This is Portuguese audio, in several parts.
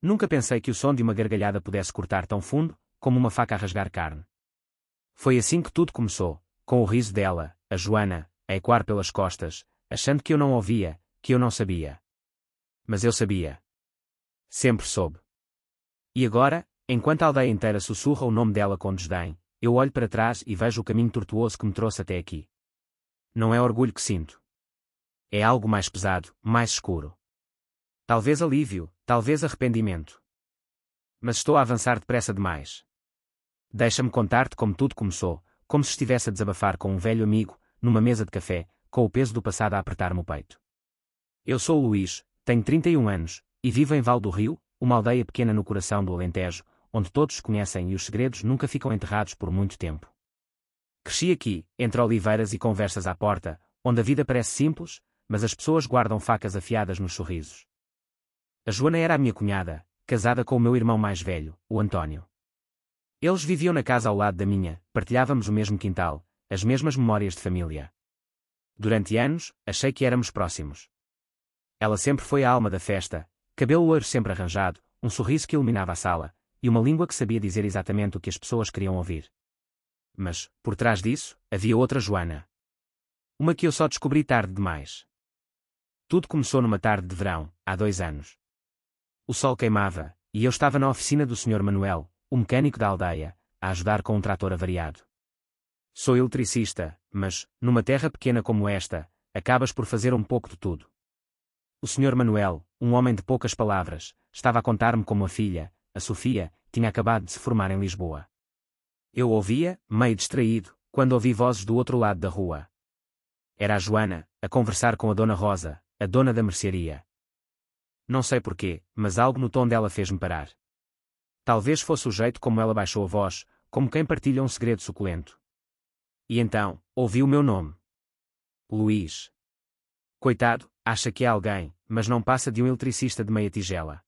Nunca pensei que o som de uma gargalhada pudesse cortar tão fundo, como uma faca a rasgar carne. Foi assim que tudo começou, com o riso dela, a Joana, a ecoar pelas costas, achando que eu não ouvia, que eu não sabia. Mas eu sabia. Sempre soube. E agora, enquanto a aldeia inteira sussurra o nome dela com desdém, eu olho para trás e vejo o caminho tortuoso que me trouxe até aqui. Não é orgulho que sinto. É algo mais pesado, mais escuro. Talvez alívio, talvez arrependimento. Mas estou a avançar depressa demais. Deixa-me contar-te como tudo começou, como se estivesse a desabafar com um velho amigo, numa mesa de café, com o peso do passado a apertar-me o peito. Eu sou o Luís, tenho 31 anos, e vivo em Val do Rio, uma aldeia pequena no coração do Alentejo, onde todos se conhecem e os segredos nunca ficam enterrados por muito tempo. Cresci aqui, entre oliveiras e conversas à porta, onde a vida parece simples, mas as pessoas guardam facas afiadas nos sorrisos. A Joana era a minha cunhada, casada com o meu irmão mais velho, o António. Eles viviam na casa ao lado da minha, partilhávamos o mesmo quintal, as mesmas memórias de família. Durante anos, achei que éramos próximos. Ela sempre foi a alma da festa, cabelo loiro sempre arranjado, um sorriso que iluminava a sala, e uma língua que sabia dizer exatamente o que as pessoas queriam ouvir. Mas, por trás disso, havia outra Joana. Uma que eu só descobri tarde demais. Tudo começou numa tarde de verão, há 2 anos. O sol queimava, e eu estava na oficina do Sr. Manuel, o mecânico da aldeia, a ajudar com um trator avariado. Sou eletricista, mas, numa terra pequena como esta, acabas por fazer um pouco de tudo. O Sr. Manuel, um homem de poucas palavras, estava a contar-me como a filha, a Sofia, tinha acabado de se formar em Lisboa. Eu ouvia, meio distraído, quando ouvi vozes do outro lado da rua. Era a Joana, a conversar com a Dona Rosa, a dona da mercearia. Não sei porquê, mas algo no tom dela fez-me parar. Talvez fosse o jeito como ela baixou a voz, como quem partilha um segredo suculento. E então, ouvi o meu nome. Luís. Coitado, acha que é alguém, mas não passa de um eletricista de meia tigela.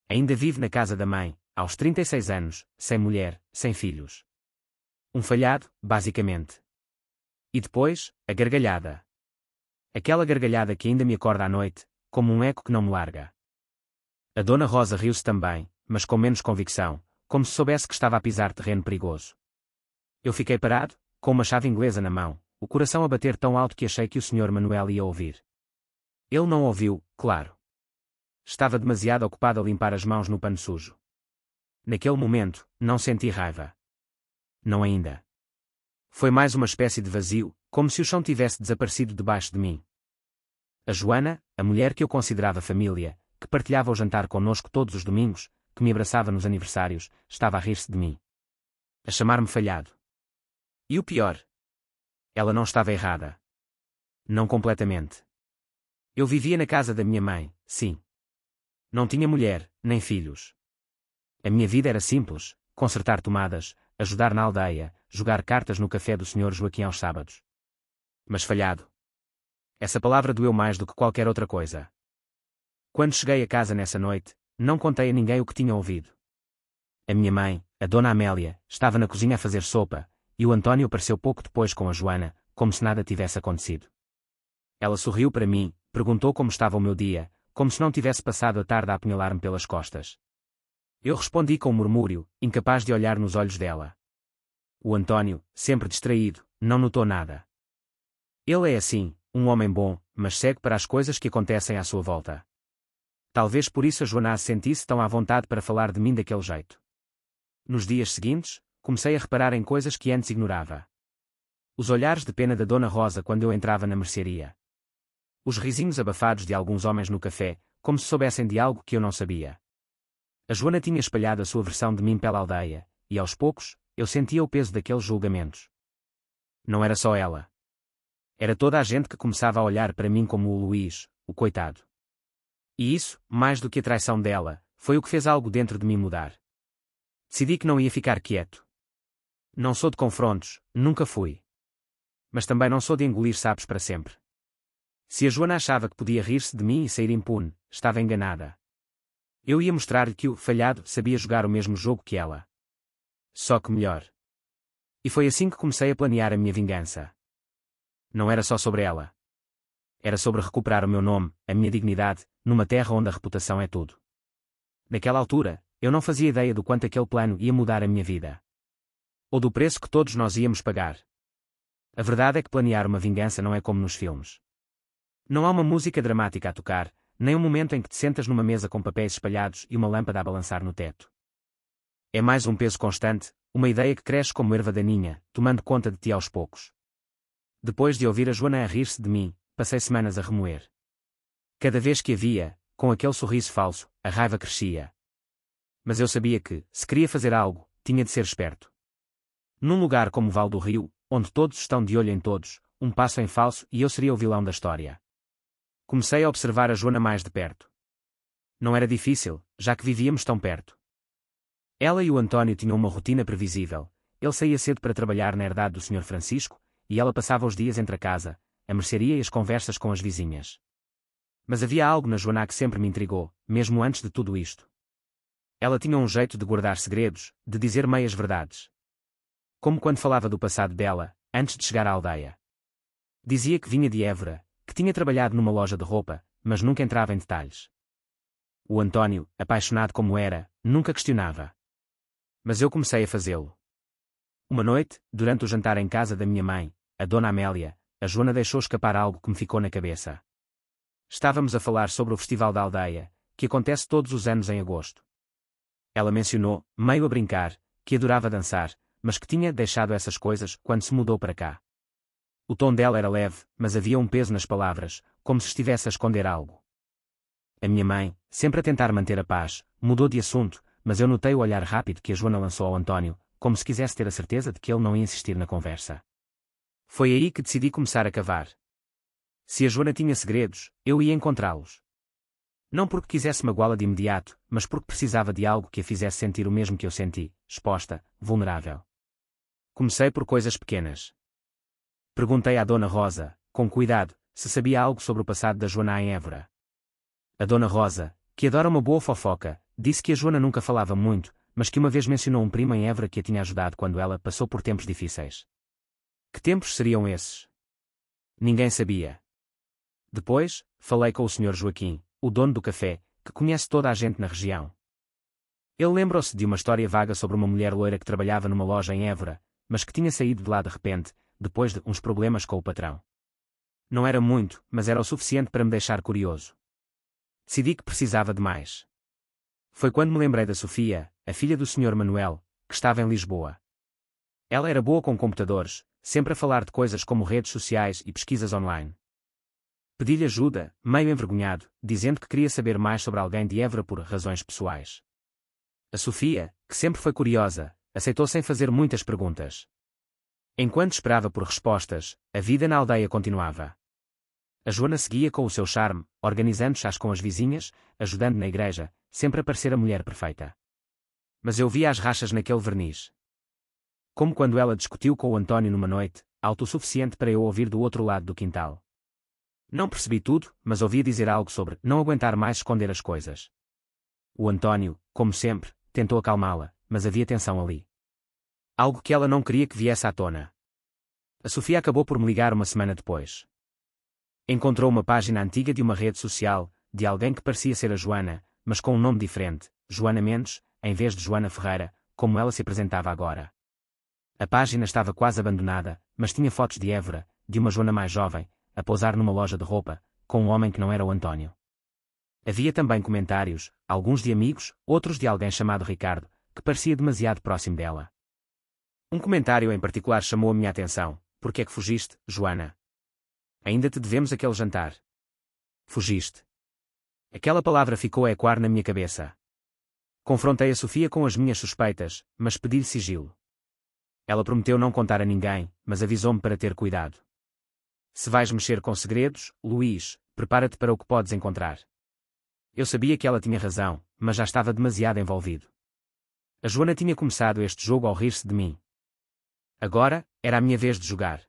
Ainda vive na casa da mãe, aos 36 anos, sem mulher, sem filhos. Um falhado, basicamente. E depois, a gargalhada. Aquela gargalhada que ainda me acorda à noite, como um eco que não me larga. A Dona Rosa riu-se também, mas com menos convicção, como se soubesse que estava a pisar terreno perigoso. Eu fiquei parado, com uma chave inglesa na mão, o coração a bater tão alto que achei que o Sr. Manuel ia ouvir. Ele não ouviu, claro. Estava demasiado ocupado a limpar as mãos no pano sujo. Naquele momento, não senti raiva. Não ainda. Foi mais uma espécie de vazio, como se o chão tivesse desaparecido debaixo de mim. A Joana, a mulher que eu considerava família, que partilhava o jantar connosco todos os domingos, que me abraçava nos aniversários, estava a rir-se de mim. A chamar-me falhado. E o pior? Ela não estava errada. Não completamente. Eu vivia na casa da minha mãe, sim. Não tinha mulher, nem filhos. A minha vida era simples, consertar tomadas, ajudar na aldeia, jogar cartas no café do Sr. Joaquim aos sábados. Mas falhado. Essa palavra doeu mais do que qualquer outra coisa. Quando cheguei a casa nessa noite, não contei a ninguém o que tinha ouvido. A minha mãe, a Dona Amélia, estava na cozinha a fazer sopa, e o António apareceu pouco depois com a Joana, como se nada tivesse acontecido. Ela sorriu para mim, perguntou como estava o meu dia, como se não tivesse passado a tarde a apunhalar-me pelas costas. Eu respondi com um murmúrio, incapaz de olhar nos olhos dela. O António, sempre distraído, não notou nada. Ele é assim, um homem bom, mas cego para as coisas que acontecem à sua volta. Talvez por isso a Joana se sentisse tão à vontade para falar de mim daquele jeito. Nos dias seguintes, comecei a reparar em coisas que antes ignorava. Os olhares de pena da Dona Rosa quando eu entrava na mercearia. Os risinhos abafados de alguns homens no café, como se soubessem de algo que eu não sabia. A Joana tinha espalhado a sua versão de mim pela aldeia, e aos poucos, eu sentia o peso daqueles julgamentos. Não era só ela. Era toda a gente que começava a olhar para mim como o Luís, o coitado. E isso, mais do que a traição dela, foi o que fez algo dentro de mim mudar. Decidi que não ia ficar quieto. Não sou de confrontos, nunca fui. Mas também não sou de engolir sapos para sempre. Se a Joana achava que podia rir-se de mim e sair impune, estava enganada. Eu ia mostrar-lhe que o falhado sabia jogar o mesmo jogo que ela. Só que melhor. E foi assim que comecei a planear a minha vingança. Não era só sobre ela. Era sobre recuperar o meu nome, a minha dignidade, numa terra onde a reputação é tudo. Naquela altura, eu não fazia ideia do quanto aquele plano ia mudar a minha vida. Ou do preço que todos nós íamos pagar. A verdade é que planear uma vingança não é como nos filmes. Não há uma música dramática a tocar, nem um momento em que te sentas numa mesa com papéis espalhados e uma lâmpada a balançar no teto. É mais um peso constante, uma ideia que cresce como erva daninha, tomando conta de ti aos poucos. Depois de ouvir a Joana a rir-se de mim, passei semanas a remoer. Cada vez que a via, com aquele sorriso falso, a raiva crescia. Mas eu sabia que, se queria fazer algo, tinha de ser esperto. Num lugar como o Vale do Rio, onde todos estão de olho em todos, um passo em falso e eu seria o vilão da história. Comecei a observar a Joana mais de perto. Não era difícil, já que vivíamos tão perto. Ela e o António tinham uma rotina previsível. Ele saía cedo para trabalhar na herdade do Sr. Francisco, e ela passava os dias entre a casa, a mercearia e as conversas com as vizinhas. Mas havia algo na Joana que sempre me intrigou, mesmo antes de tudo isto. Ela tinha um jeito de guardar segredos, de dizer meias verdades. Como quando falava do passado dela, antes de chegar à aldeia. Dizia que vinha de Évora, que tinha trabalhado numa loja de roupa, mas nunca entrava em detalhes. O António, apaixonado como era, nunca questionava. Mas eu comecei a fazê-lo. Uma noite, durante o jantar em casa da minha mãe, a Dona Amélia, a Joana deixou escapar algo que me ficou na cabeça. Estávamos a falar sobre o Festival da Aldeia, que acontece todos os anos em agosto. Ela mencionou, meio a brincar, que adorava dançar, mas que tinha deixado essas coisas quando se mudou para cá. O tom dela era leve, mas havia um peso nas palavras, como se estivesse a esconder algo. A minha mãe, sempre a tentar manter a paz, mudou de assunto, mas eu notei o olhar rápido que a Joana lançou ao António, como se quisesse ter a certeza de que ele não ia insistir na conversa. Foi aí que decidi começar a cavar. Se a Joana tinha segredos, eu ia encontrá-los. Não porque quisesse magoá-la de imediato, mas porque precisava de algo que a fizesse sentir o mesmo que eu senti, exposta, vulnerável. Comecei por coisas pequenas. Perguntei à Dona Rosa, com cuidado, se sabia algo sobre o passado da Joana em Évora. A Dona Rosa, que adora uma boa fofoca, disse que a Joana nunca falava muito, mas que uma vez mencionou um primo em Évora que a tinha ajudado quando ela passou por tempos difíceis. Que tempos seriam esses? Ninguém sabia. Depois, falei com o Sr. Joaquim, o dono do café, que conhece toda a gente na região. Ele lembrou-se de uma história vaga sobre uma mulher loira que trabalhava numa loja em Évora, mas que tinha saído de lá de repente, depois de uns problemas com o patrão. Não era muito, mas era o suficiente para me deixar curioso. Decidi que precisava de mais. Foi quando me lembrei da Sofia, a filha do Sr. Manuel, que estava em Lisboa. Ela era boa com computadores, sempre a falar de coisas como redes sociais e pesquisas online. Pedi-lhe ajuda, meio envergonhado, dizendo que queria saber mais sobre alguém de Évora por razões pessoais. A Sofia, que sempre foi curiosa, aceitou sem fazer muitas perguntas. Enquanto esperava por respostas, a vida na aldeia continuava. A Joana seguia com o seu charme, organizando chás com as vizinhas, ajudando na igreja, sempre a parecer a mulher perfeita. Mas eu via as rachas naquele verniz. Como quando ela discutiu com o António numa noite, alto o suficiente para eu ouvir do outro lado do quintal. Não percebi tudo, mas ouvia dizer algo sobre não aguentar mais esconder as coisas. O António, como sempre, tentou acalmá-la, mas havia tensão ali. Algo que ela não queria que viesse à tona. A Sofia acabou por me ligar uma semana depois. Encontrou uma página antiga de uma rede social, de alguém que parecia ser a Joana, mas com um nome diferente, Joana Mendes, em vez de Joana Ferreira, como ela se apresentava agora. A página estava quase abandonada, mas tinha fotos de Évora, de uma Joana mais jovem, a pousar numa loja de roupa, com um homem que não era o António. Havia também comentários, alguns de amigos, outros de alguém chamado Ricardo, que parecia demasiado próximo dela. Um comentário em particular chamou a minha atenção. Por que é que fugiste, Joana? Ainda te devemos aquele jantar. Fugiste. Aquela palavra ficou a ecoar na minha cabeça. Confrontei a Sofia com as minhas suspeitas, mas pedi-lhe sigilo. Ela prometeu não contar a ninguém, mas avisou-me para ter cuidado. Se vais mexer com segredos, Luís, prepara-te para o que podes encontrar. Eu sabia que ela tinha razão, mas já estava demasiado envolvido. A Joana tinha começado este jogo ao rir-se de mim. Agora, era a minha vez de jogar.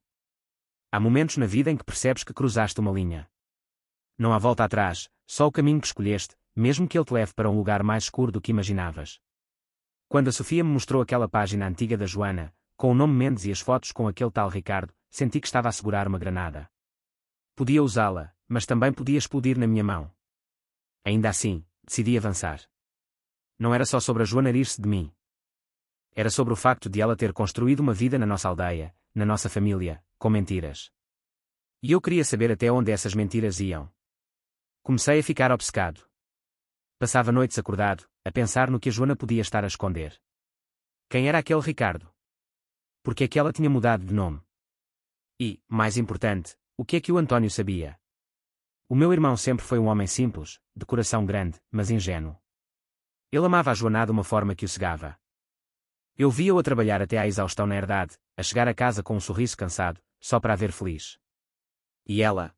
Há momentos na vida em que percebes que cruzaste uma linha. Não há volta atrás, só o caminho que escolheste, mesmo que ele te leve para um lugar mais escuro do que imaginavas. Quando a Sofia me mostrou aquela página antiga da Joana, com o nome Mendes e as fotos com aquele tal Ricardo, senti que estava a segurar uma granada. Podia usá-la, mas também podia explodir na minha mão. Ainda assim, decidi avançar. Não era só sobre a Joana rir-se de mim. Era sobre o facto de ela ter construído uma vida na nossa aldeia, na nossa família, com mentiras. E eu queria saber até onde essas mentiras iam. Comecei a ficar obcecado. Passava noites acordado, a pensar no que a Joana podia estar a esconder. Quem era aquele Ricardo? Por que é que ela tinha mudado de nome? E, mais importante, o que é que o António sabia? O meu irmão sempre foi um homem simples, de coração grande, mas ingênuo. Ele amava a Joana de uma forma que o cegava. Eu via-o a trabalhar até à exaustão na herdade, a chegar a casa com um sorriso cansado, só para a ver feliz. E ela?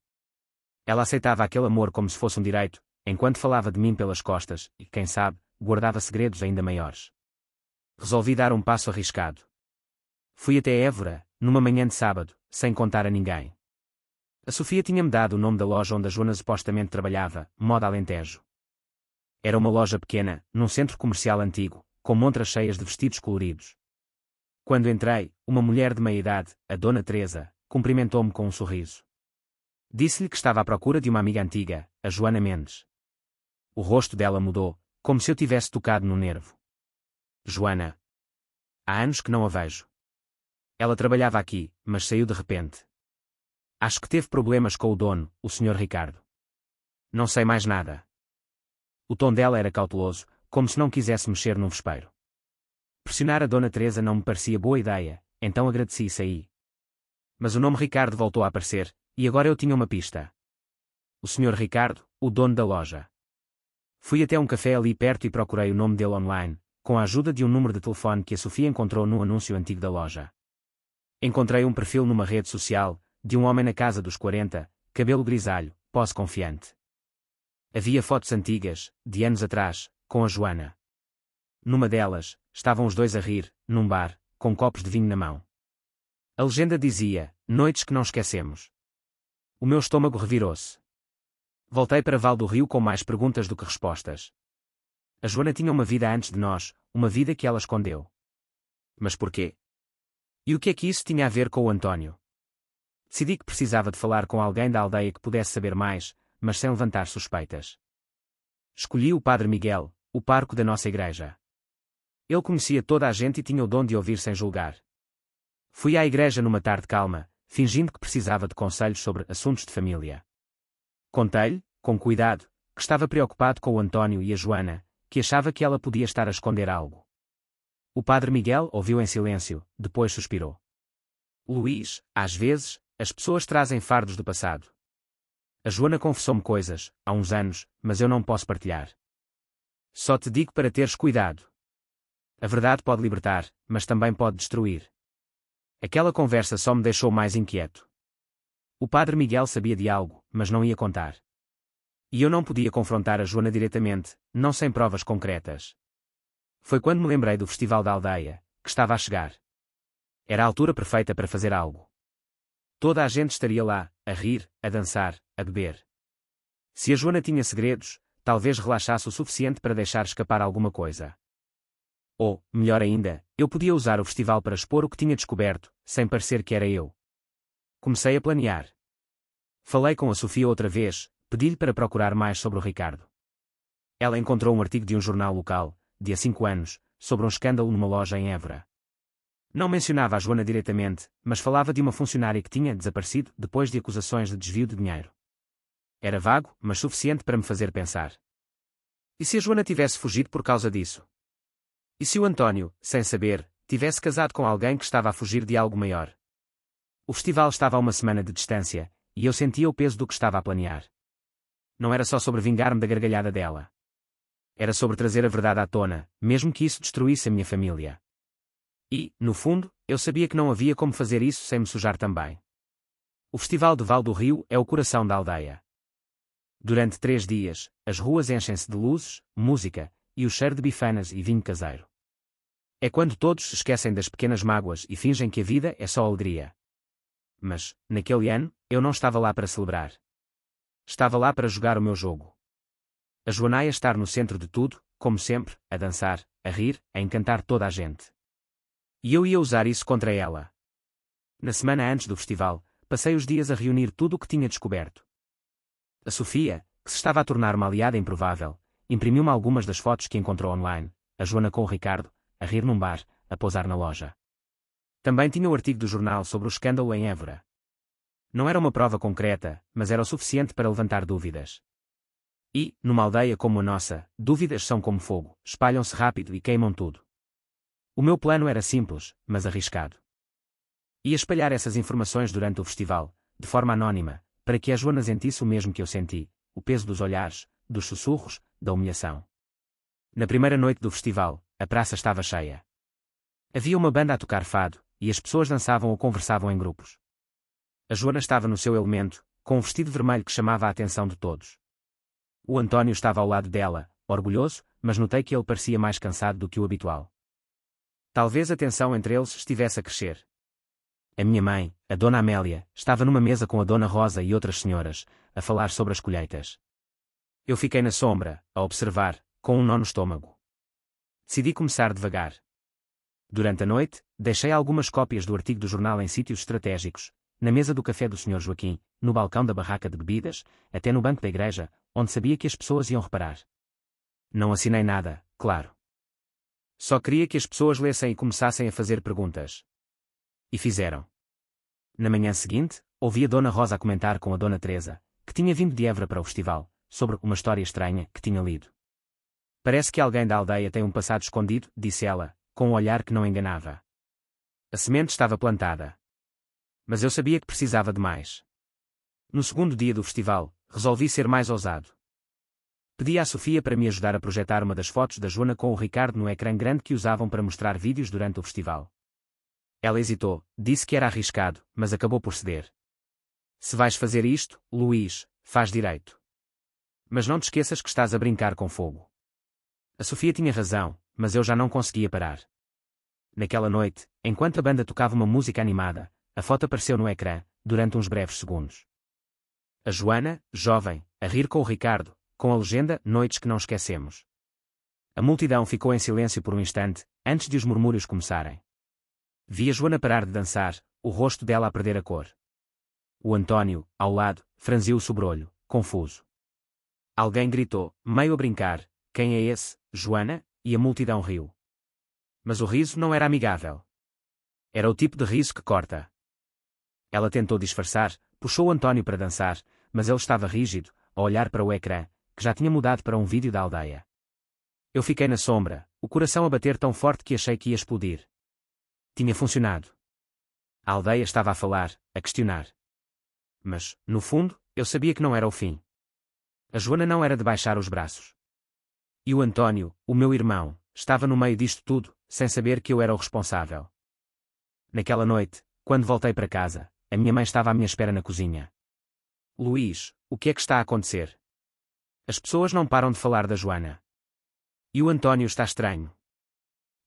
Ela aceitava aquele amor como se fosse um direito, enquanto falava de mim pelas costas, e, quem sabe, guardava segredos ainda maiores. Resolvi dar um passo arriscado. Fui até Évora, numa manhã de sábado, sem contar a ninguém. A Sofia tinha-me dado o nome da loja onde a Joana supostamente trabalhava, Moda Alentejo. Era uma loja pequena, num centro comercial antigo, com montras cheias de vestidos coloridos. Quando entrei, uma mulher de meia-idade, a Dona Teresa, cumprimentou-me com um sorriso. Disse-lhe que estava à procura de uma amiga antiga, a Joana Mendes. O rosto dela mudou, como se eu tivesse tocado no nervo. Joana. Há anos que não a vejo. Ela trabalhava aqui, mas saiu de repente. Acho que teve problemas com o dono, o Sr. Ricardo. Não sei mais nada. O tom dela era cauteloso, como se não quisesse mexer num vespeiro. Pressionar a Dona Teresa não me parecia boa ideia, então agradeci e saí. Mas o nome Ricardo voltou a aparecer, e agora eu tinha uma pista. O Sr. Ricardo, o dono da loja. Fui até um café ali perto e procurei o nome dele online, com a ajuda de um número de telefone que a Sofia encontrou num anúncio antigo da loja. Encontrei um perfil numa rede social, de um homem na casa dos 40, cabelo grisalho, pose confiante. Havia fotos antigas, de anos atrás, com a Joana. Numa delas, estavam os dois a rir, num bar, com copos de vinho na mão. A legenda dizia, noites que não esquecemos. O meu estômago revirou-se. Voltei para Val do Rio com mais perguntas do que respostas. A Joana tinha uma vida antes de nós, uma vida que ela escondeu. Mas porquê? E o que é que isso tinha a ver com o António? Decidi que precisava de falar com alguém da aldeia que pudesse saber mais, mas sem levantar suspeitas. Escolhi o Padre Miguel, o pároco da nossa igreja. Ele conhecia toda a gente e tinha o dom de ouvir sem julgar. Fui à igreja numa tarde calma, fingindo que precisava de conselhos sobre assuntos de família. Contei-lhe, com cuidado, que estava preocupado com o António e a Joana, que achava que ela podia estar a esconder algo. O Padre Miguel ouviu em silêncio, depois suspirou. Luís, às vezes, as pessoas trazem fardos do passado. A Joana confessou-me coisas, há uns anos, mas eu não posso partilhar. Só te digo para teres cuidado. A verdade pode libertar, mas também pode destruir. Aquela conversa só me deixou mais inquieto. O Padre Miguel sabia de algo, mas não ia contar. E eu não podia confrontar a Joana diretamente, não sem provas concretas. Foi quando me lembrei do festival da aldeia, que estava a chegar. Era a altura perfeita para fazer algo. Toda a gente estaria lá, a rir, a dançar, a beber. Se a Joana tinha segredos, talvez relaxasse o suficiente para deixar escapar alguma coisa. Ou, melhor ainda, eu podia usar o festival para expor o que tinha descoberto, sem parecer que era eu. Comecei a planear. Falei com a Sofia outra vez, pedi-lhe para procurar mais sobre o Ricardo. Ela encontrou um artigo de um jornal local, de há 5 anos, sobre um escândalo numa loja em Évora. Não mencionava a Joana diretamente, mas falava de uma funcionária que tinha desaparecido depois de acusações de desvio de dinheiro. Era vago, mas suficiente para me fazer pensar. E se a Joana tivesse fugido por causa disso? E se o António, sem saber, tivesse casado com alguém que estava a fugir de algo maior? O festival estava a uma semana de distância, e eu sentia o peso do que estava a planear. Não era só sobre vingar-me da gargalhada dela. Era sobre trazer a verdade à tona, mesmo que isso destruísse a minha família. E, no fundo, eu sabia que não havia como fazer isso sem me sujar também. O Festival de Val do Rio é o coração da aldeia. Durante 3 dias, as ruas enchem-se de luzes, música, e o cheiro de bifanas e vinho caseiro. É quando todos se esquecem das pequenas mágoas e fingem que a vida é só alegria. Mas, naquele ano, eu não estava lá para celebrar. Estava lá para jogar o meu jogo. A Joana ia estar no centro de tudo, como sempre, a dançar, a rir, a encantar toda a gente. E eu ia usar isso contra ela. Na semana antes do festival, passei os dias a reunir tudo o que tinha descoberto. A Sofia, que se estava a tornar uma aliada improvável, imprimiu-me algumas das fotos que encontrou online, a Joana com o Ricardo, a rir num bar, a pousar na loja. Também tinha o artigo do jornal sobre o escândalo em Évora. Não era uma prova concreta, mas era o suficiente para levantar dúvidas. E, numa aldeia como a nossa, dúvidas são como fogo, espalham-se rápido e queimam tudo. O meu plano era simples, mas arriscado. Ia espalhar essas informações durante o festival, de forma anónima, para que a Joana sentisse o mesmo que eu senti, o peso dos olhares, dos sussurros, da humilhação. Na primeira noite do festival, a praça estava cheia. Havia uma banda a tocar fado, e as pessoas dançavam ou conversavam em grupos. A Joana estava no seu elemento, com um vestido vermelho que chamava a atenção de todos. O António estava ao lado dela, orgulhoso, mas notei que ele parecia mais cansado do que o habitual. Talvez a tensão entre eles estivesse a crescer. A minha mãe, a Dona Amélia, estava numa mesa com a Dona Rosa e outras senhoras, a falar sobre as colheitas. Eu fiquei na sombra, a observar, com um nó no estômago. Decidi começar devagar. Durante a noite, deixei algumas cópias do artigo do jornal em sítios estratégicos, na mesa do café do Sr. Joaquim, no balcão da barraca de bebidas, até no banco da igreja, onde sabia que as pessoas iam reparar. Não assinei nada, claro. Só queria que as pessoas lessem e começassem a fazer perguntas. E fizeram. Na manhã seguinte, ouvi a Dona Rosa a comentar com a Dona Teresa, que tinha vindo de Évora para o festival, sobre uma história estranha que tinha lido. Parece que alguém da aldeia tem um passado escondido, disse ela, com um olhar que não enganava. A semente estava plantada. Mas eu sabia que precisava de mais. No segundo dia do festival, resolvi ser mais ousado. Pedi à Sofia para me ajudar a projetar uma das fotos da Joana com o Ricardo no ecrã grande que usavam para mostrar vídeos durante o festival. Ela hesitou, disse que era arriscado, mas acabou por ceder. Se vais fazer isto, Luís, faz direito. Mas não te esqueças que estás a brincar com fogo. A Sofia tinha razão, mas eu já não conseguia parar. Naquela noite, enquanto a banda tocava uma música animada, a foto apareceu no ecrã, durante uns breves segundos. A Joana, jovem, a rir com o Ricardo, com a legenda Noites que não esquecemos. A multidão ficou em silêncio por um instante, antes de os murmúrios começarem. Vi a Joana parar de dançar, o rosto dela a perder a cor. O António, ao lado, franziu o sobrolho, confuso. Alguém gritou, meio a brincar, quem é esse, Joana? E a multidão riu. Mas o riso não era amigável. Era o tipo de riso que corta. Ela tentou disfarçar, puxou o António para dançar, mas ele estava rígido, a olhar para o ecrã, que já tinha mudado para um vídeo da aldeia. Eu fiquei na sombra, o coração a bater tão forte que achei que ia explodir. Tinha funcionado. A aldeia estava a falar, a questionar. Mas, no fundo, eu sabia que não era o fim. A Joana não era de baixar os braços. E o António, o meu irmão, estava no meio disto tudo, sem saber que eu era o responsável. Naquela noite, quando voltei para casa, a minha mãe estava à minha espera na cozinha. Luís, o que é que está a acontecer? As pessoas não param de falar da Joana. E o António está estranho.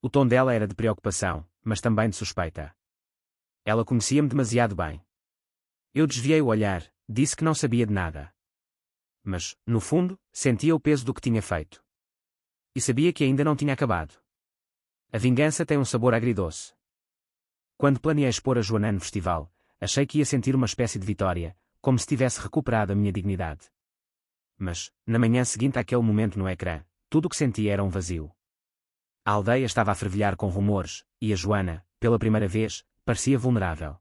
O tom dela era de preocupação, mas também de suspeita. Ela conhecia-me demasiado bem. Eu desviei o olhar, disse que não sabia de nada. Mas, no fundo, sentia o peso do que tinha feito. E sabia que ainda não tinha acabado. A vingança tem um sabor agridoce. Quando planeei expor a Joana no festival, achei que ia sentir uma espécie de vitória, como se tivesse recuperado a minha dignidade. Mas, na manhã seguinte àquele momento no ecrã, tudo o que sentia era um vazio. A aldeia estava a fervilhar com rumores, e a Joana, pela primeira vez, parecia vulnerável.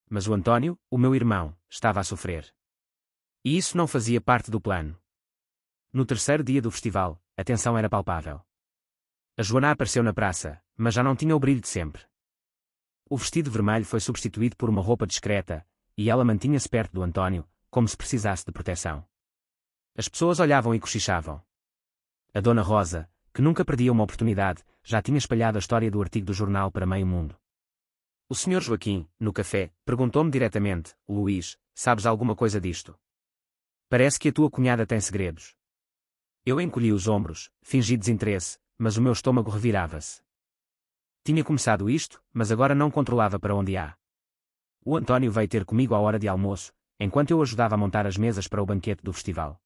Mas o António, o meu irmão, estava a sofrer. E isso não fazia parte do plano. No terceiro dia do festival, a tensão era palpável. A Joana apareceu na praça, mas já não tinha o brilho de sempre. O vestido vermelho foi substituído por uma roupa discreta, e ela mantinha-se perto do António, como se precisasse de proteção. As pessoas olhavam e cochichavam. A Dona Rosa, que nunca perdia uma oportunidade, já tinha espalhado a história do artigo do jornal para meio mundo. O Sr. Joaquim, no café, perguntou-me diretamente, Luís, sabes alguma coisa disto? Parece que a tua cunhada tem segredos. Eu encolhi os ombros, fingi desinteresse, mas o meu estômago revirava-se. Tinha começado isto, mas agora não controlava para onde há. O António veio ter comigo à hora de almoço, enquanto eu ajudava a montar as mesas para o banquete do festival.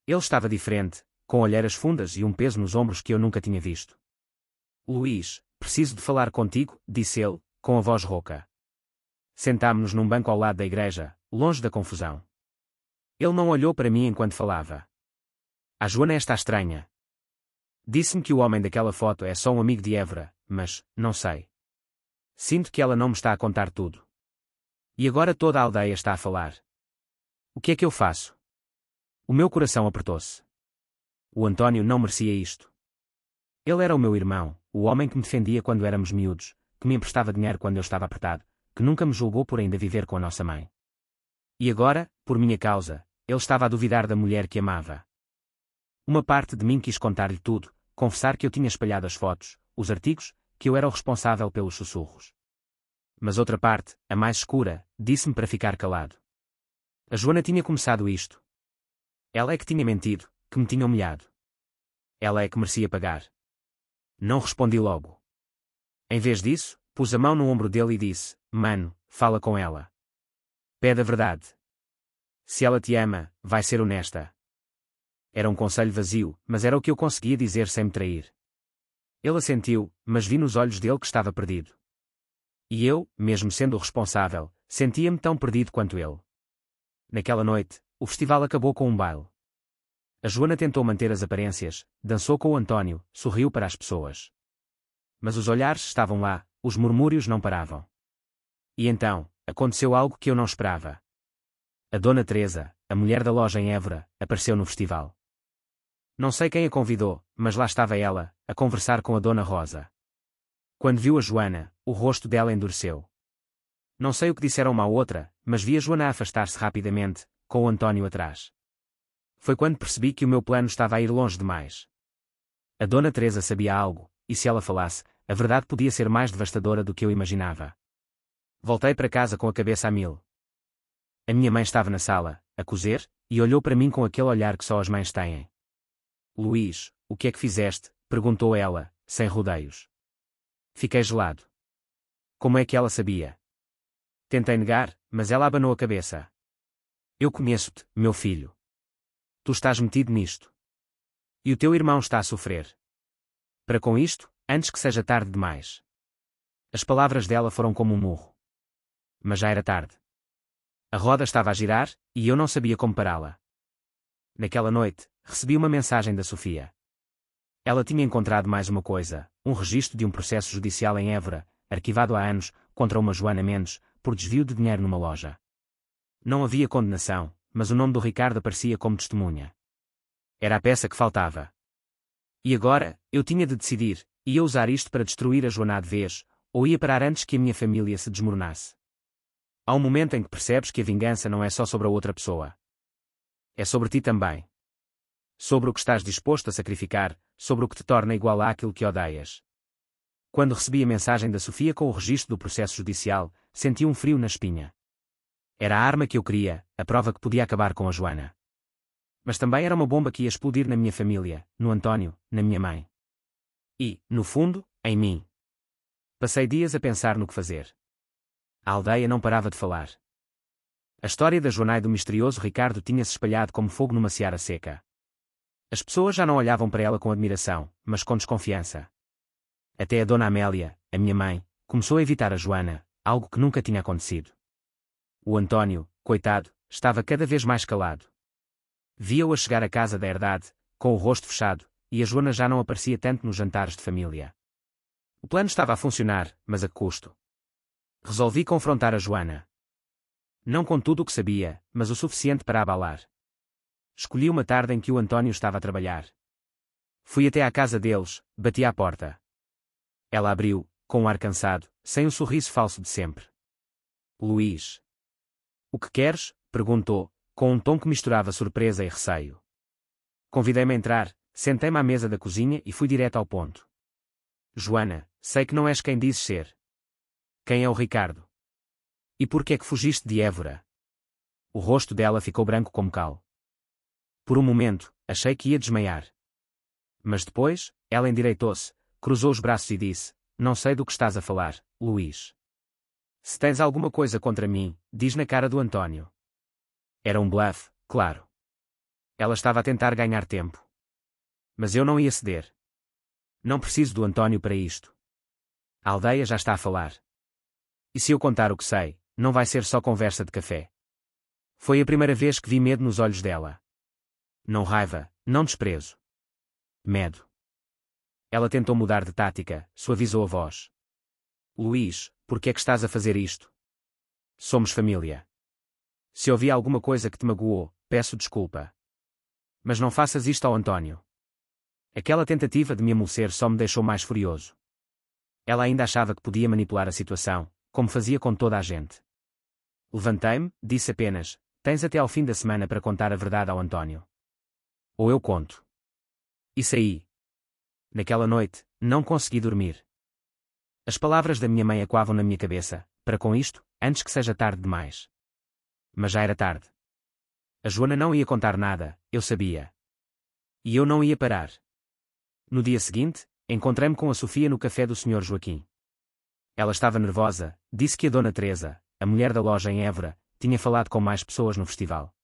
Ele estava diferente, com olheiras fundas e um peso nos ombros que eu nunca tinha visto. Luís, preciso de falar contigo, disse ele, com a voz rouca. Sentámo-nos num banco ao lado da igreja, longe da confusão. Ele não olhou para mim enquanto falava. A Joana está estranha. Disse-me que o homem daquela foto é só um amigo de Évora, mas, não sei. Sinto que ela não me está a contar tudo. E agora toda a aldeia está a falar. O que é que eu faço? O meu coração apertou-se. O António não merecia isto. Ele era o meu irmão, o homem que me defendia quando éramos miúdos, que me emprestava dinheiro quando eu estava apertado, que nunca me julgou por ainda viver com a nossa mãe. E agora, por minha causa, ele estava a duvidar da mulher que amava. Uma parte de mim quis contar-lhe tudo, confessar que eu tinha espalhado as fotos, os artigos, que eu era o responsável pelos sussurros. Mas outra parte, a mais escura, disse-me para ficar calado. A Joana tinha começado isto. Ela é que tinha mentido, que me tinha humilhado. Ela é que merecia pagar. Não respondi logo. Em vez disso, pus a mão no ombro dele e disse: Mano, fala com ela. Pede a verdade. Se ela te ama, vai ser honesta. Era um conselho vazio, mas era o que eu conseguia dizer sem me trair. Ele assentiu, mas vi nos olhos dele que estava perdido. E eu, mesmo sendo o responsável, sentia-me tão perdido quanto ele. Naquela noite, o festival acabou com um baile. A Joana tentou manter as aparências, dançou com o António, sorriu para as pessoas. Mas os olhares estavam lá, os murmúrios não paravam. E então, aconteceu algo que eu não esperava. A Dona Teresa, a mulher da loja em Évora, apareceu no festival. Não sei quem a convidou, mas lá estava ela, a conversar com a Dona Rosa. Quando viu a Joana, o rosto dela endureceu. Não sei o que disseram uma à outra, mas vi a Joana afastar-se rapidamente, com o António atrás. Foi quando percebi que o meu plano estava a ir longe demais. A Dona Teresa sabia algo, e se ela falasse, a verdade podia ser mais devastadora do que eu imaginava. Voltei para casa com a cabeça a mil. A minha mãe estava na sala, a cozer, e olhou para mim com aquele olhar que só as mães têm. Luís, o que é que fizeste? Perguntou ela, sem rodeios. Fiquei gelado. Como é que ela sabia? Tentei negar, mas ela abanou a cabeça. Eu conheço-te, meu filho. Tu estás metido nisto. E o teu irmão está a sofrer. Para com isto, antes que seja tarde demais. As palavras dela foram como um murro. Mas já era tarde. A roda estava a girar, e eu não sabia como pará-la. Naquela noite, recebi uma mensagem da Sofia. Ela tinha encontrado mais uma coisa, um registro de um processo judicial em Évora, arquivado há anos, contra uma Joana Mendes, por desvio de dinheiro numa loja. Não havia condenação, mas o nome do Ricardo aparecia como testemunha. Era a peça que faltava. E agora, eu tinha de decidir, ia usar isto para destruir a Joana de vez, ou ia parar antes que a minha família se desmoronasse. Há um momento em que percebes que a vingança não é só sobre a outra pessoa. É sobre ti também. Sobre o que estás disposto a sacrificar, sobre o que te torna igual àquilo que odeias. Quando recebi a mensagem da Sofia com o registro do processo judicial, senti um frio na espinha. Era a arma que eu queria, a prova que podia acabar com a Joana. Mas também era uma bomba que ia explodir na minha família, no António, na minha mãe. E, no fundo, em mim. Passei dias a pensar no que fazer. A aldeia não parava de falar. A história da Joana e do misterioso Ricardo tinha-se espalhado como fogo numa seara seca. As pessoas já não olhavam para ela com admiração, mas com desconfiança. Até a Dona Amélia, a minha mãe, começou a evitar a Joana, algo que nunca tinha acontecido. O António, coitado, estava cada vez mais calado. Via-o a chegar à casa da herdade, com o rosto fechado, e a Joana já não aparecia tanto nos jantares de família. O plano estava a funcionar, mas a que custo? Resolvi confrontar a Joana. Não com tudo o que sabia, mas o suficiente para abalar. Escolhi uma tarde em que o António estava a trabalhar. Fui até à casa deles, bati à porta. Ela abriu, com um ar cansado, sem o sorriso falso de sempre. Luís. O que queres? Perguntou, com um tom que misturava surpresa e receio. Convidei-me a entrar, sentei-me à mesa da cozinha e fui direto ao ponto. Joana, sei que não és quem dizes ser. Quem é o Ricardo? E por que é que fugiste de Évora? O rosto dela ficou branco como cal. Por um momento, achei que ia desmaiar. Mas depois, ela endireitou-se, cruzou os braços e disse: Não sei do que estás a falar, Luís. Se tens alguma coisa contra mim, diz na cara do António. Era um bluff, claro. Ela estava a tentar ganhar tempo. Mas eu não ia ceder. Não preciso do António para isto. A aldeia já está a falar. E se eu contar o que sei, não vai ser só conversa de café. Foi a primeira vez que vi medo nos olhos dela. Não raiva, não desprezo. Medo. Ela tentou mudar de tática, suavizou a voz. Luís, por que é que estás a fazer isto? Somos família. Se ouvi alguma coisa que te magoou, peço desculpa. Mas não faças isto ao António. Aquela tentativa de me amolecer só me deixou mais furioso. Ela ainda achava que podia manipular a situação, como fazia com toda a gente. Levantei-me, disse apenas, tens até ao fim da semana para contar a verdade ao António. Ou eu conto. E saí. Naquela noite, não consegui dormir. As palavras da minha mãe ecoavam na minha cabeça, para com isto, antes que seja tarde demais. Mas já era tarde. A Joana não ia contar nada, eu sabia. E eu não ia parar. No dia seguinte, encontrei-me com a Sofia no café do Sr. Joaquim. Ela estava nervosa, disse que a Dona Teresa, a mulher da loja em Évora, tinha falado com mais pessoas no festival.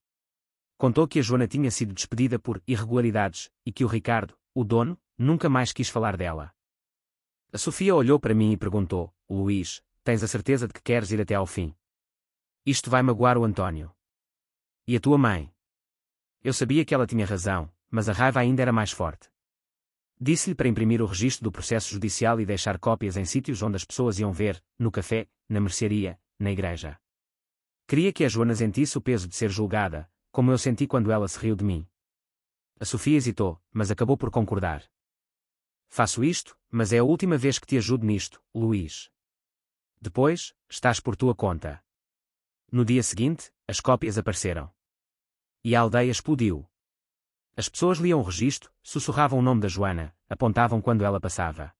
Contou que a Joana tinha sido despedida por irregularidades, e que o Ricardo, o dono, nunca mais quis falar dela. A Sofia olhou para mim e perguntou, Luís, tens a certeza de que queres ir até ao fim? Isto vai magoar o António. E a tua mãe? Eu sabia que ela tinha razão, mas a raiva ainda era mais forte. Disse-lhe para imprimir o registro do processo judicial e deixar cópias em sítios onde as pessoas iam ver, no café, na mercearia, na igreja. Queria que a Joana sentisse o peso de ser julgada, como eu senti quando ela se riu de mim. A Sofia hesitou, mas acabou por concordar. Faço isto, mas é a última vez que te ajudo nisto, Luís. Depois, estás por tua conta. No dia seguinte, as cópias apareceram. E a aldeia explodiu. As pessoas liam o registro, sussurravam o nome da Joana, apontavam quando ela passava.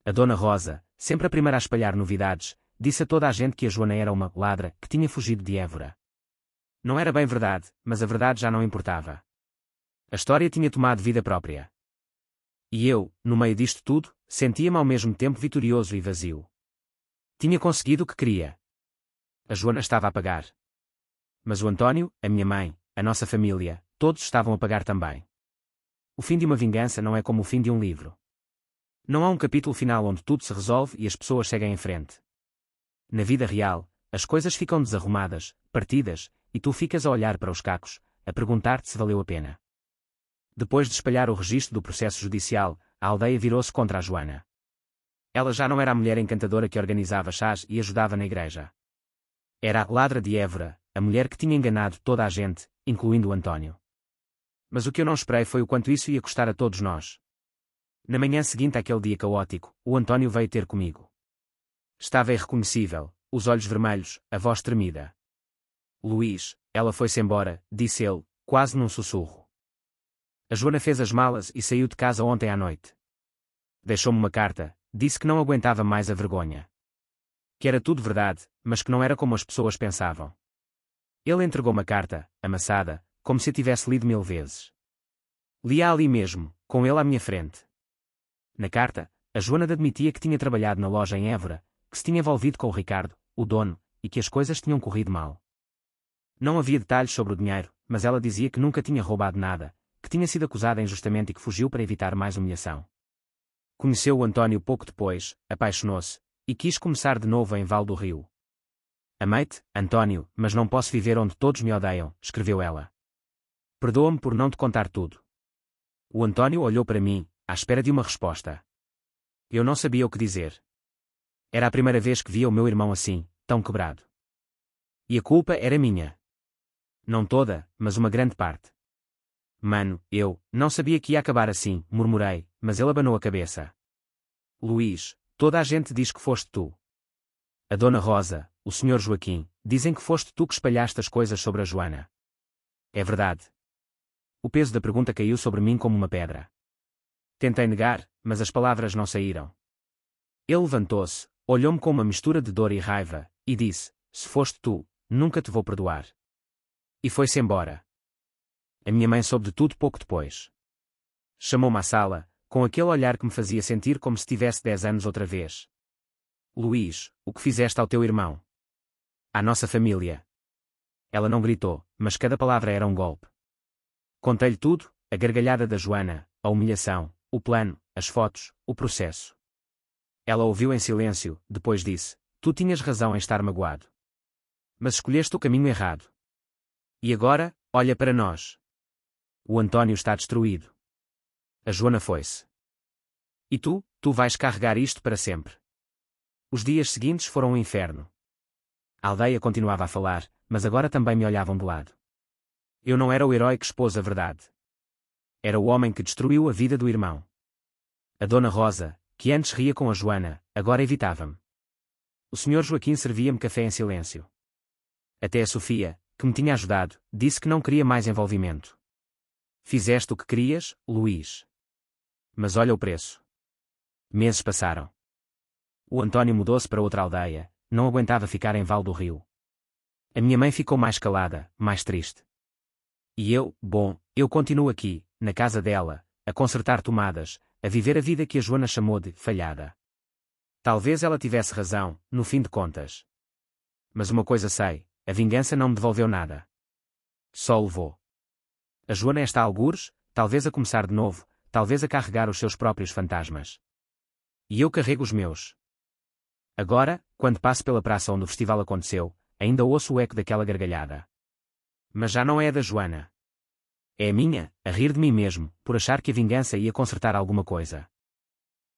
A Dona Rosa, sempre a primeira a espalhar novidades, disse a toda a gente que a Joana era uma ladra que tinha fugido de Évora. Não era bem verdade, mas a verdade já não importava. A história tinha tomado vida própria. E eu, no meio disto tudo, sentia-me ao mesmo tempo vitorioso e vazio. Tinha conseguido o que queria. A Joana estava a pagar. Mas o António, a minha mãe, a nossa família, todos estavam a pagar também. O fim de uma vingança não é como o fim de um livro. Não há um capítulo final onde tudo se resolve e as pessoas seguem em frente. Na vida real, as coisas ficam desarrumadas, partidas, e tu ficas a olhar para os cacos, a perguntar-te se valeu a pena. Depois de espalhar o registro do processo judicial, a aldeia virou-se contra a Joana. Ela já não era a mulher encantadora que organizava chás e ajudava na igreja. Era a ladra de Évora, a mulher que tinha enganado toda a gente, incluindo o António. Mas o que eu não esperei foi o quanto isso ia custar a todos nós. Na manhã seguinte àquele dia caótico, o António veio ter comigo. Estava irreconhecível, os olhos vermelhos, a voz tremida. Luís, ela foi-se embora, disse ele, quase num sussurro. A Joana fez as malas e saiu de casa ontem à noite. Deixou-me uma carta, disse que não aguentava mais a vergonha. Que era tudo verdade, mas que não era como as pessoas pensavam. Ele entregou-me a carta, amassada, como se a tivesse lido 1000 vezes. Li-a ali mesmo, com ele à minha frente. Na carta, a Joana admitia que tinha trabalhado na loja em Évora, que se tinha envolvido com o Ricardo, o dono, e que as coisas tinham corrido mal. Não havia detalhes sobre o dinheiro, mas ela dizia que nunca tinha roubado nada, que tinha sido acusada injustamente e que fugiu para evitar mais humilhação. Conheceu o António pouco depois, apaixonou-se, e quis começar de novo em Val do Rio. Amei-te, António, mas não posso viver onde todos me odeiam, escreveu ela. Perdoa-me por não te contar tudo. O António olhou para mim, à espera de uma resposta. Eu não sabia o que dizer. Era a primeira vez que via o meu irmão assim, tão quebrado. E a culpa era minha. Não toda, mas uma grande parte. Mano, eu não sabia que ia acabar assim, murmurei, mas ele abanou a cabeça. Luís, toda a gente diz que foste tu. A Dona Rosa, o Sr. Joaquim, dizem que foste tu que espalhaste as coisas sobre a Joana. É verdade. O peso da pergunta caiu sobre mim como uma pedra. Tentei negar, mas as palavras não saíram. Ele levantou-se, olhou-me com uma mistura de dor e raiva, e disse, se foste tu, nunca te vou perdoar. E foi-se embora. A minha mãe soube de tudo pouco depois. Chamou-me à sala, com aquele olhar que me fazia sentir como se tivesse 10 anos outra vez. Luís, o que fizeste ao teu irmão? À nossa família. Ela não gritou, mas cada palavra era um golpe. Contei-lhe tudo, a gargalhada da Joana, a humilhação, o plano, as fotos, o processo. Ela ouviu em silêncio, depois disse, tu tinhas razão em estar magoado. Mas escolheste o caminho errado. E agora, olha para nós. O Antônio está destruído. A Joana foi-se. E tu vais carregar isto para sempre. Os dias seguintes foram um inferno. A aldeia continuava a falar, mas agora também me olhavam de lado. Eu não era o herói que expôs a verdade. Era o homem que destruiu a vida do irmão. A Dona Rosa, que antes ria com a Joana, agora evitava-me. O Sr. Joaquim servia-me café em silêncio. Até a Sofia, que me tinha ajudado, disse que não queria mais envolvimento. Fizeste o que querias, Luís. Mas olha o preço. Meses passaram. O Antônio mudou-se para outra aldeia, não aguentava ficar em Val do Rio. A minha mãe ficou mais calada, mais triste. E eu continuo aqui, na casa dela, a consertar tomadas, a viver a vida que a Joana chamou de falhada. Talvez ela tivesse razão, no fim de contas. Mas uma coisa sei, a vingança não me devolveu nada. Só levou. A Joana está a algures, talvez a começar de novo, talvez a carregar os seus próprios fantasmas. E eu carrego os meus. Agora, quando passo pela praça onde o festival aconteceu, ainda ouço o eco daquela gargalhada. Mas já não é a da Joana. É a minha, a rir de mim mesmo, por achar que a vingança ia consertar alguma coisa.